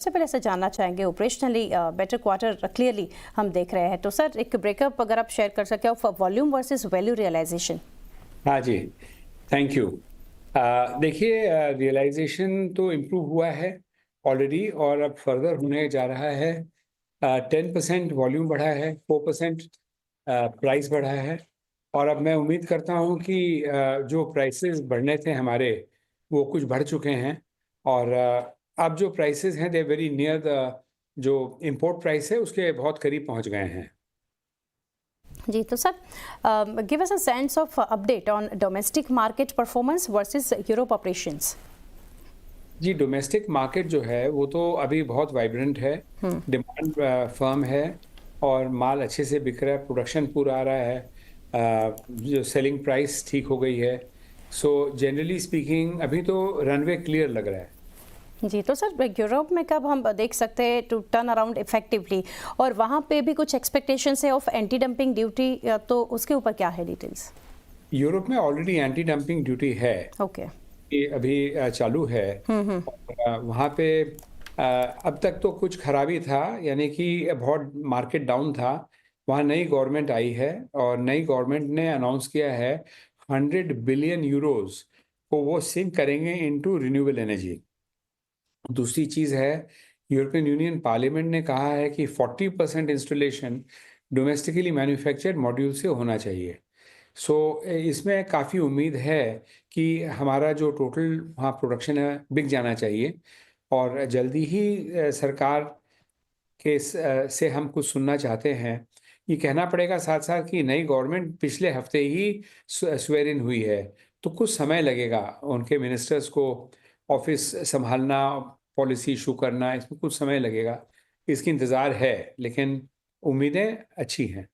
सबसे पहले सर जानना चाहेंगे ऑपरेशनली बेटर क्वार्टर क्लियरली हम देख रहे हैं, तो सर एक ब्रेकअप अगर आप शेयर कर सके of volume versus value realisation. हाँ जी, थैंक यू। देखिए, रियलाइजेशन तो इम्प्रूव हुआ है ऑलरेडी और अब फर्दर होने जा रहा है। 10% वॉल्यूम बढ़ा है, 4% प्राइस बढ़ा है और अब मैं उम्मीद करता हूँ कि जो प्राइसेस बढ़ने थे हमारे वो कुछ बढ़ चुके हैं और अब जो प्राइसेस हैं दे वेरी नियर द जो इम्पोर्ट प्राइस है उसके बहुत करीब पहुँच गए हैं। जी, तो sir give us a sense of update on domestic market performance versus Europe operations. जी, डोमेस्टिक मार्केट जो है वो तो अभी बहुत वाइब्रेंट है। डिमांड फर्म है और माल अच्छे से बिक रहा है, प्रोडक्शन पूरा आ रहा है। जो सेलिंग प्राइस ठीक हो गई है। सो जनरली स्पीकिंग अभी तो रनवे क्लियर लग रहा है। जी, तो सर यूरोप में कब हम देख सकते हैं टू टर्न अराउंड इफेक्टिवली, और वहाँ पे भी कुछ एक्सपेक्टेशंस है ऑफ एंटी डंपिंग ड्यूटी, तो उसके ऊपर क्या है डिटेल्स? यूरोप में ऑलरेडी एंटी डंपिंग ड्यूटी है। ओके। ये अभी चालू है। और वहाँ पे अब तक तो कुछ खराबी था, यानी कि बहुत मार्केट डाउन था। वहाँ नई गवर्नमेंट आई है और नई गवर्नमेंट ने अनाउंस किया है 100 बिलियन यूरोस को वो सिंक करेंगे इनटू रिन्यूएबल एनर्जी। दूसरी चीज़ है, यूरोपियन यूनियन पार्लियामेंट ने कहा है कि 40% इंस्टॉलेशन डोमेस्टिकली मैन्युफैक्चर्ड मॉड्यूल से होना चाहिए। सो इसमें काफ़ी उम्मीद है कि हमारा जो टोटल वहाँ प्रोडक्शन है बिक जाना चाहिए और जल्दी ही सरकार के से हम कुछ सुनना चाहते हैं। ये कहना पड़ेगा साथ साथ कि नई गवर्नमेंट पिछले हफ्ते ही स्वेर इन हुई है, तो कुछ समय लगेगा उनके मिनिस्टर्स को ऑफिस संभालना, पॉलिसी इशू करना, इसमें कुछ समय लगेगा। इसकी इंतज़ार है, लेकिन उम्मीदें अच्छी हैं।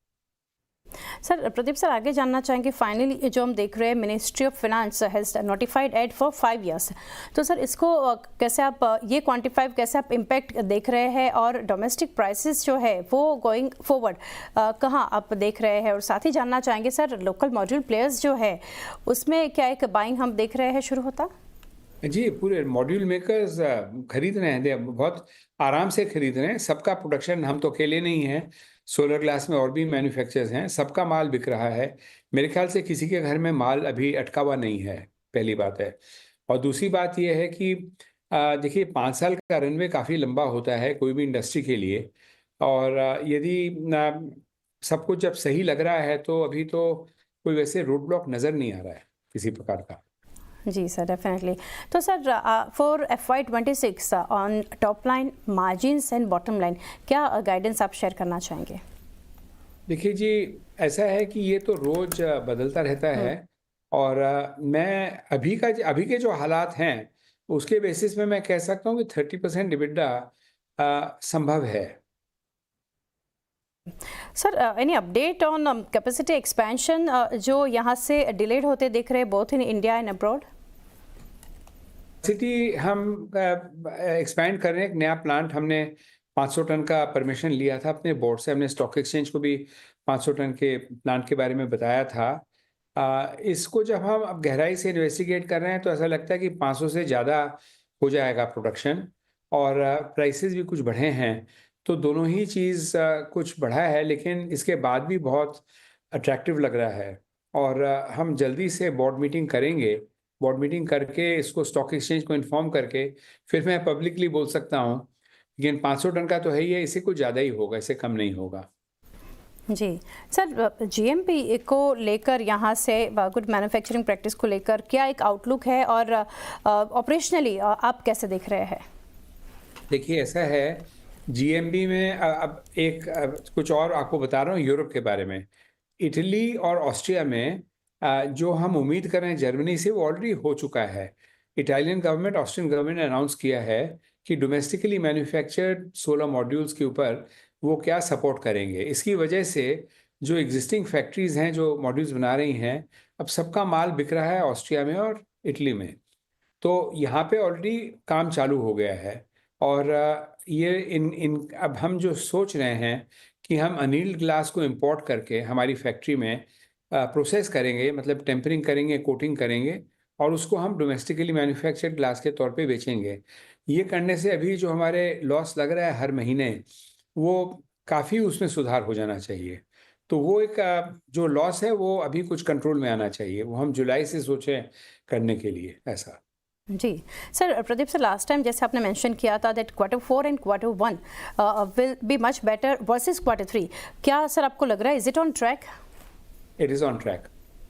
सर प्रदीप सर आगे जानना चाहेंगे, फाइनली जो हम देख रहे हैं ministry of finance has notified add for 5 years, तो सर इसको कैसे आप ये क्वांटिफाई, कैसे आप इम्पैक्ट देख रहे हैं, और डोमेस्टिक प्राइसेस जो है वो गोइंग फॉरवर्ड कहाँ आप देख रहे हैं? और साथ ही जानना चाहेंगे सर लोकल मॉड्यूल प्लेयर्स जो है उसमें क्या एक बाइंग हम देख रहे हैं शुरू होता? जी, पूरे मॉड्यूल मेकर्स खरीद रहे हैं, बहुत आराम से खरीद रहे हैं। सबका प्रोडक्शन, हम तो अकेले नहीं हैं, सोलर ग्लास में और भी मैन्युफैक्चरर्स हैं, सबका माल बिक रहा है। मेरे ख्याल से किसी के घर में माल अभी अटका हुआ नहीं है, पहली बात है। और दूसरी बात यह है कि देखिए 5 साल का रनवे काफ़ी लंबा होता है कोई भी इंडस्ट्री के लिए। और यदि सब कुछ जब सही लग रहा है तो अभी तो कोई वैसे रोड ब्लॉक नज़र नहीं आ रहा है किसी प्रकार का। जी सर, डेफिनेटली। तो sir for FY26 on top line, margins and bottom line, क्या गाइडेंस आप शेयर करना चाहेंगे? देखिए जी, ऐसा है कि ये तो रोज बदलता रहता है और मैं अभी के जो हालात हैं उसके बेसिस में मैं कह सकता हूँ कि 30% EBITDA संभव है। Sir any update on capacity expansion जो यहाँ से डिलेड होते दिख रहे both in India and abroad? City हम एक्सपैंड कर रहे हैं। एक नया प्लांट हमने 500 टन का परमिशन लिया था अपने बोर्ड से। हमने स्टॉक एक्सचेंज को भी 500 टन के प्लांट के बारे में बताया था। इसको जब हम अब गहराई से इन्वेस्टिगेट कर रहे हैं तो ऐसा लगता है कि 500 से ज़्यादा हो जाएगा प्रोडक्शन, और प्राइसेस भी कुछ बढ़े हैं। तो दोनों ही चीज़ कुछ बढ़ा है, लेकिन इसके बाद भी बहुत अट्रैक्टिव लग रहा है। और हम जल्दी से बोर्ड मीटिंग करेंगे। बोर्ड मीटिंग करके इसको स्टॉक एक्सचेंज को इन्फॉर्म करके फिर मैं पब्लिकली बोल सकता हूँ। लेकिन 500 टन का तो है ही है, इससे कुछ ज़्यादा ही होगा, इससे कम नहीं होगा। जी सर, GMP को लेकर यहाँ से गुड मैन्युफैक्चरिंग प्रैक्टिस को लेकर क्या एक आउटलुक है, और ऑपरेशनली आप कैसे देख रहे हैं? देखिए ऐसा है, GMB में अब एक कुछ और आपको बता रहा हूँ यूरोप के बारे में। इटली और ऑस्ट्रिया में जो हम उम्मीद कर रहे हैं जर्मनी से, वो ऑलरेडी हो चुका है। इटालियन गवर्नमेंट, ऑस्ट्रियन गवर्नमेंट ने अनाउंस किया है कि डोमेस्टिकली मैन्युफैक्चर्ड सोलर मॉड्यूल्स के ऊपर वो क्या सपोर्ट करेंगे। इसकी वजह से जो एग्जिस्टिंग फैक्ट्रीज हैं जो मॉड्यूल्स बना रही हैं, अब सबका माल बिक रहा है ऑस्ट्रिया में और इटली में। तो यहाँ पे ऑलरेडी काम चालू हो गया है। और ये इन इन अब हम जो सोच रहे हैं कि हम अनिल ग्लास को इंपोर्ट करके हमारी फैक्ट्री में प्रोसेस करेंगे, मतलब टेम्परिंग करेंगे, कोटिंग करेंगे और उसको हम डोमेस्टिकली मैन्युफैक्चर्ड ग्लास के तौर पे बेचेंगे। ये करने से अभी जो हमारे लॉस लग रहा है हर महीने, वो काफ़ी उसमें सुधार हो जाना चाहिए। तो वो एक जो लॉस है वो अभी कुछ कंट्रोल में आना चाहिए। वो हम जुलाई से सोचें करने के लिए ऐसा। जी sir, Pradeep sir, last time जैसे आपने मेंशन किया था that Q4 and Q1 will be much better versus Q3, क्या सर आपको लग रहा है, is it on track? It is on track.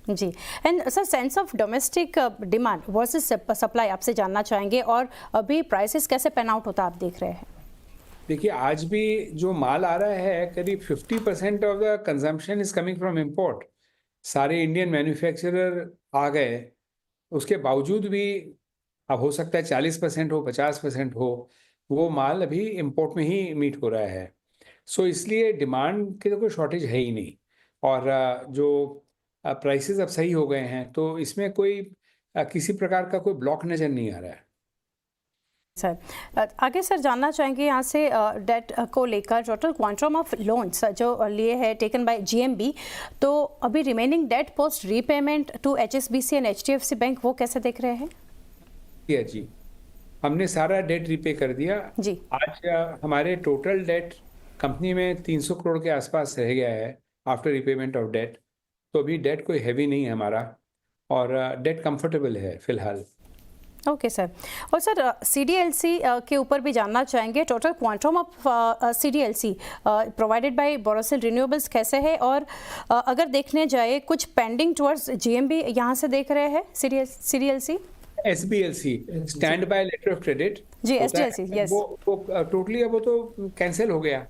जी। And sir, sense of domestic demand versus supply आपसे जानना चाहेंगे, और अभी प्राइसेस कैसे पैन आउट होता आप देख रहे हैं? देखिए, आज भी जो माल आ रहा है करीब 50% of the consumption is coming from import. सारे इंडियन मैन्युफैक्चरर आ गए, उसके बावजूद भी अब हो सकता है 40% हो, 50% हो, वो माल अभी इम्पोर्ट में ही मीट हो रहा है। सो इसलिए डिमांड की तो कोई शॉर्टेज है ही नहीं। और जो प्राइसेस अब सही हो गए हैं, तो इसमें कोई किसी प्रकार का कोई ब्लॉक नज़र नहीं आ रहा है। सर, आगे सर जानना चाहेंगे यहाँ से डेट को लेकर, टोटल क्वांटम ऑफ लोन्स जो लिए है टेकन बाय GMB, तो अभी remaining debt post repayment to HSBC and HDFC bank, वो कैसे देख रहे हैं? जी, हमने सारा डेट रीपे कर दिया जी। आज। हमारे टोटल डेट कंपनी में 300 करोड़ के आसपास रह गया है आफ्टर रीपेमेंट ऑफ डेट। तो अभी डेट कोई हैवी नहीं है हमारा, और डेट कंफर्टेबल है फिलहाल। Okay sir. और सर, CDLC के ऊपर भी जानना चाहेंगे, total quantum of CDLC provided by Borosil renewables कैसे है, और अगर देखने जाए कुछ पेंडिंग टुवर्ड्स GMB यहाँ से देख रहे हैं CDLC? SBLC, standby letter of credit जी, होता है, SDLC, यस। वो टोटली अब वो तो कैंसिल हो गया।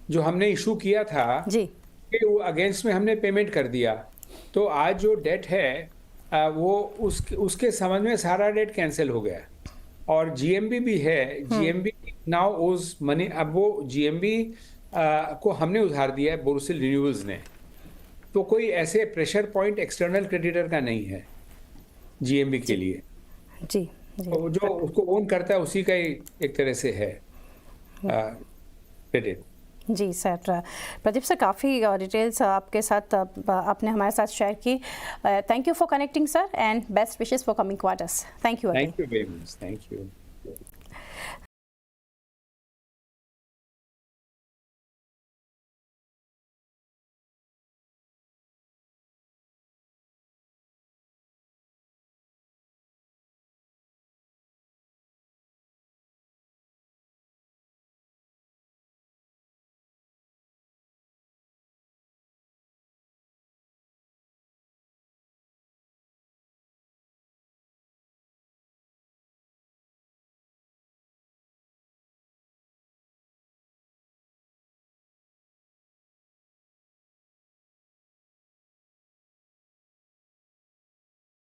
जो हमने इशू किया था जी। कि वो अगेंस्ट में हमने पेमेंट कर दिया। तो आज जो डेट है वो उसके संबंध में सारा डेट कैंसिल हो गया। और GMB भी है, GMB नाउ ओज मनी। अब वो GMB को हमने उधार दिया है बोरोसिल रिन्यूएबल्स ने। तो कोई ऐसे प्रेशर पॉइंट एक्सटर्नल क्रेडिटर का नहीं है GMB के लिए। जी। तो जो उसको ओन करता है उसी का ही एक तरह से है क्रेडिट। जी सर, प्रदीप सर, काफ़ी डिटेल्स आपके साथ आपने हमारे साथ शेयर की। Thank you for connecting sir, and best wishes for coming quarters. Thank you. Thank you very much. Thank you.